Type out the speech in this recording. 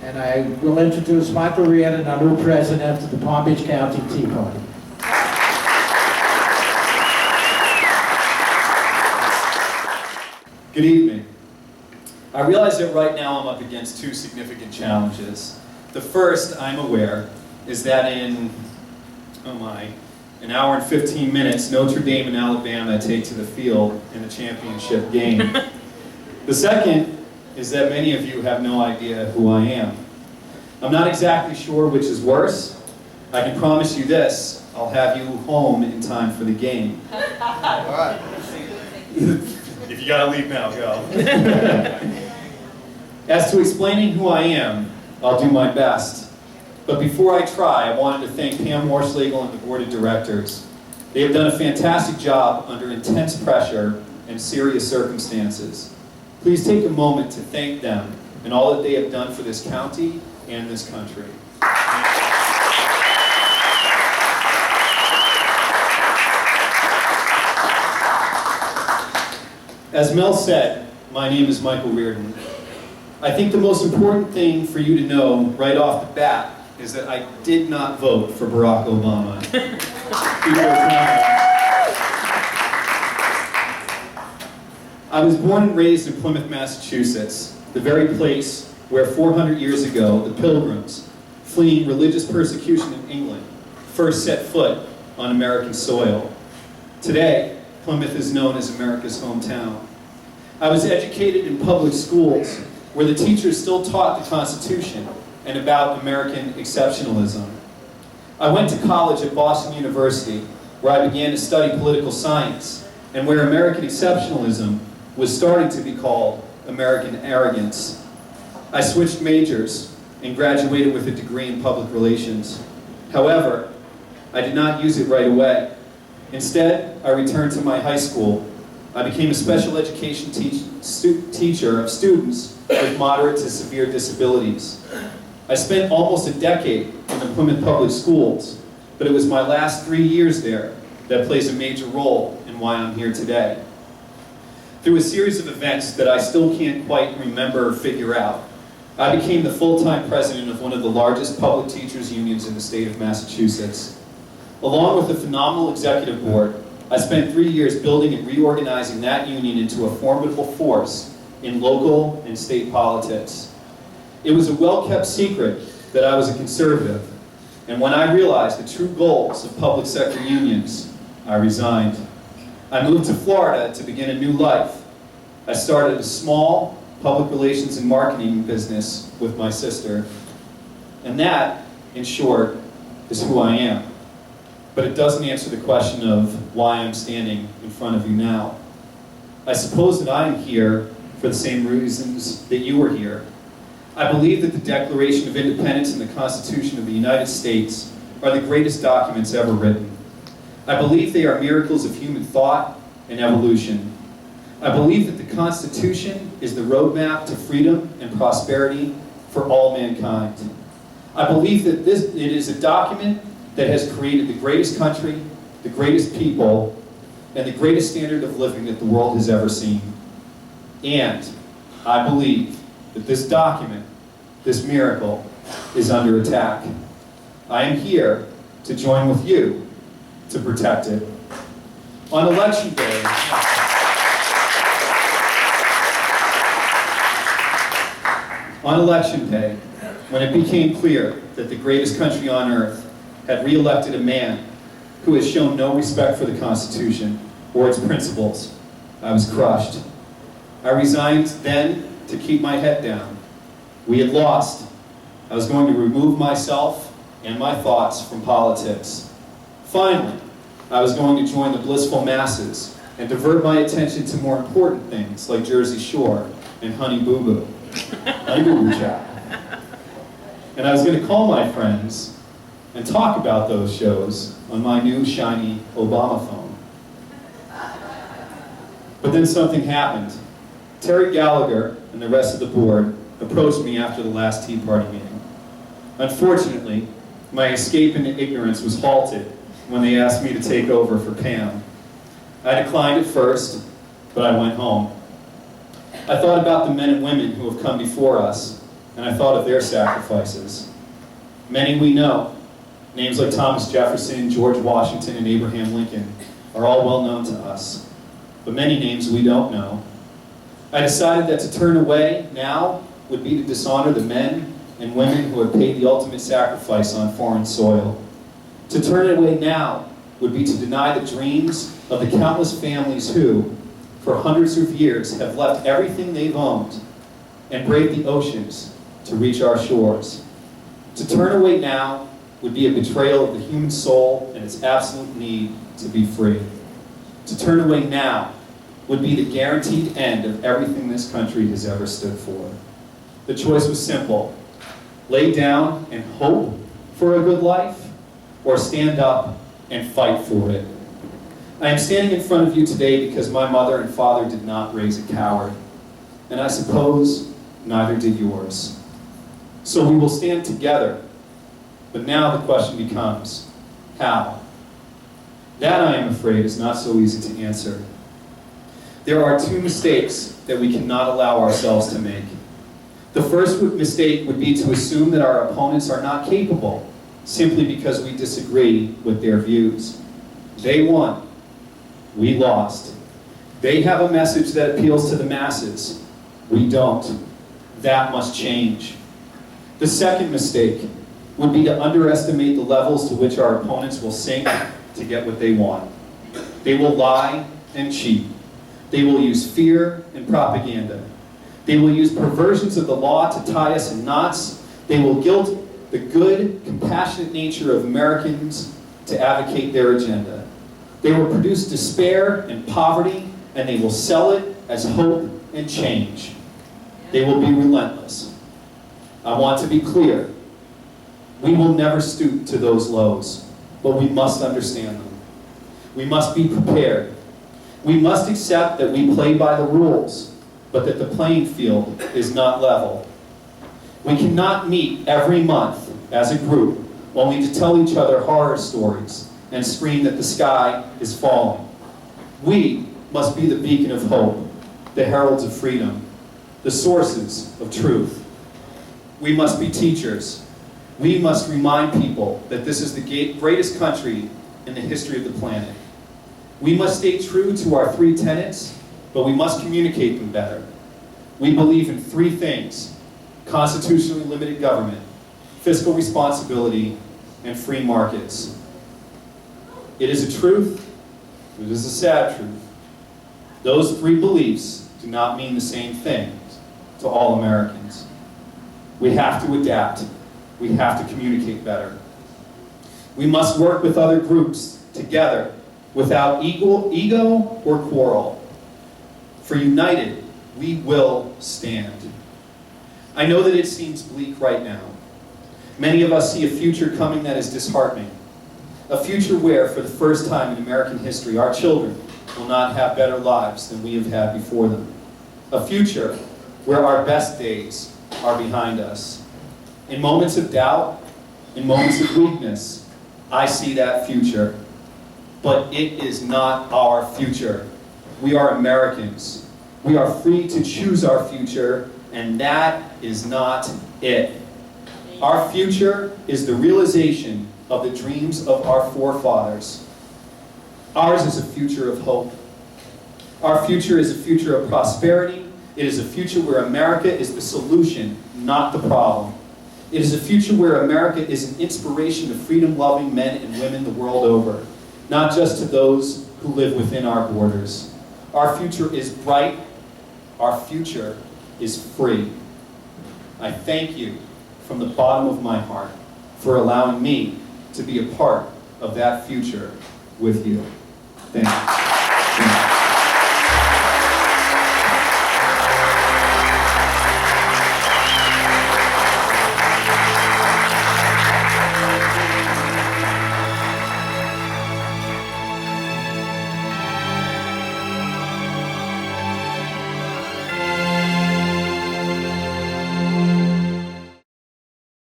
And I will introduce Michael Rhiannon, our new president of the Palm Beach County Tea Party. Good evening. I realize that right now I'm up against two significant challenges. The first, I'm aware, is that in, an hour and 15 minutes, Notre Dame and Alabama take to the field in the championship game. The second is that many of you have no idea who I am. I'm not exactly sure which is worse. I can promise you this, I'll have you home in time for the game. All right. If you gotta leave now, go. As to explaining who I am, I'll do my best. But before I try, I wanted to thank Pam Morschlegel and the board of directors. They have done a fantastic job under intense pressure and serious circumstances. Please take a moment to thank them and all that they have done for this county and this country. As Mel said, my name is Michael Rhiannon. I think the most important thing for you to know right off the bat is that I did not vote for Barack Obama. I was born and raised in Plymouth, Massachusetts, the very place where 400 years ago the Pilgrims, fleeing religious persecution in England, first set foot on American soil. Today, Plymouth is known as America's hometown. I was educated in public schools where the teachers still taught the Constitution and about American exceptionalism. I went to college at Boston University, where I began to study political science, and where American exceptionalism was starting to be called American arrogance. I switched majors and graduated with a degree in public relations. However, I did not use it right away. Instead, I returned to my high school. I became a special education teacher of students with moderate to severe disabilities. I spent almost a decade in the Plymouth Public Schools, but it was my last 3 years there that plays a major role in why I'm here today. Through a series of events that I still can't quite remember or figure out, I became the full-time president of one of the largest public teachers unions in the state of Massachusetts. Along with a phenomenal executive board, I spent 3 years building and reorganizing that union into a formidable force in local and state politics. It was a well-kept secret that I was a conservative, and when I realized the true goals of public sector unions, I resigned. I moved to Florida to begin a new life. I started a small public relations and marketing business with my sister, and that, in short, is who I am. But it doesn't answer the question of why I'm standing in front of you now. I suppose that I am here for the same reasons that you are here. I believe that the Declaration of Independence and the Constitution of the United States are the greatest documents ever written. I believe they are miracles of human thought and evolution. I believe that the Constitution is the roadmap to freedom and prosperity for all mankind. I believe that it is a document that has created the greatest country, the greatest people, and the greatest standard of living that the world has ever seen. And I believe that this document, this miracle, is under attack. I am here to join with you to protect it. On Election Day, when it became clear that the greatest country on earth had re-elected a man who has shown no respect for the Constitution or its principles, I was crushed. I resigned then to keep my head down. We had lost. I was going to remove myself and my thoughts from politics. Finally, I was going to join the blissful masses and divert my attention to more important things like Jersey Shore and Honey Boo Boo. Honey Boo Boo Chat. And I was going to call my friends and talk about those shows on my new shiny Obama phone. But then something happened. Terry Gallagher and the rest of the board approached me after the last Tea Party meeting. Unfortunately, my escape into ignorance was halted when they asked me to take over for Pam. I declined at first, but I went home. I thought about the men and women who have come before us, and I thought of their sacrifices. Many we know, names like Thomas Jefferson, George Washington, and Abraham Lincoln, are all well known to us, but many names we don't know. I decided that to turn away now would be to dishonor the men and women who have paid the ultimate sacrifice on foreign soil. To turn away now would be to deny the dreams of the countless families who, for hundreds of years, have left everything they've owned and braved the oceans to reach our shores. To turn away now would be a betrayal of the human soul and its absolute need to be free. To turn away now would be the guaranteed end of everything this country has ever stood for. The choice was simple: lay down and hope for a good life, or stand up and fight for it. I am standing in front of you today because my mother and father did not raise a coward, and I suppose neither did yours. So we will stand together, but now the question becomes, how? That, I am afraid, is not so easy to answer. There are two mistakes that we cannot allow ourselves to make. The first mistake would be to assume that our opponents are not capable, simply because we disagree with their views. They won. We lost. They have a message that appeals to the masses. We don't. That must change. The second mistake would be to underestimate the levels to which our opponents will sink to get what they want. They will lie and cheat. They will use fear and propaganda. They will use perversions of the law to tie us in knots. They will guilt the good, compassionate nature of Americans to advocate their agenda. They will produce despair and poverty, and they will sell it as hope and change. They will be relentless. I want to be clear. We will never stoop to those lows, but we must understand them. We must be prepared. We must accept that we play by the rules, but that the playing field is not level. We cannot meet every month as a group only to tell each other horror stories and scream that the sky is falling. We must be the beacon of hope, the heralds of freedom, the sources of truth. We must be teachers. We must remind people that this is the greatest country in the history of the planet. We must stay true to our three tenets, but we must communicate them better. We believe in three things: constitutionally limited government, fiscal responsibility, and free markets. It is a truth. It is a sad truth. Those three beliefs do not mean the same thing to all Americans. We have to adapt. We have to communicate better. We must work with other groups together without ego or quarrel. For united, we will stand. I know that it seems bleak right now. Many of us see a future coming that is disheartening. A future where, for the first time in American history, our children will not have better lives than we have had before them. A future where our best days are behind us. In moments of doubt, in moments of weakness, I see that future. But it is not our future. We are Americans. We are free to choose our future, and that is not it. Our future is the realization of the dreams of our forefathers. Ours is a future of hope. Our future is a future of prosperity. It is a future where America is the solution, not the problem. It is a future where America is an inspiration to freedom-loving men and women the world over, not just to those who live within our borders. Our future is bright. Our future is free. I thank you from the bottom of my heart for allowing me to be a part of that future with you. Thank you.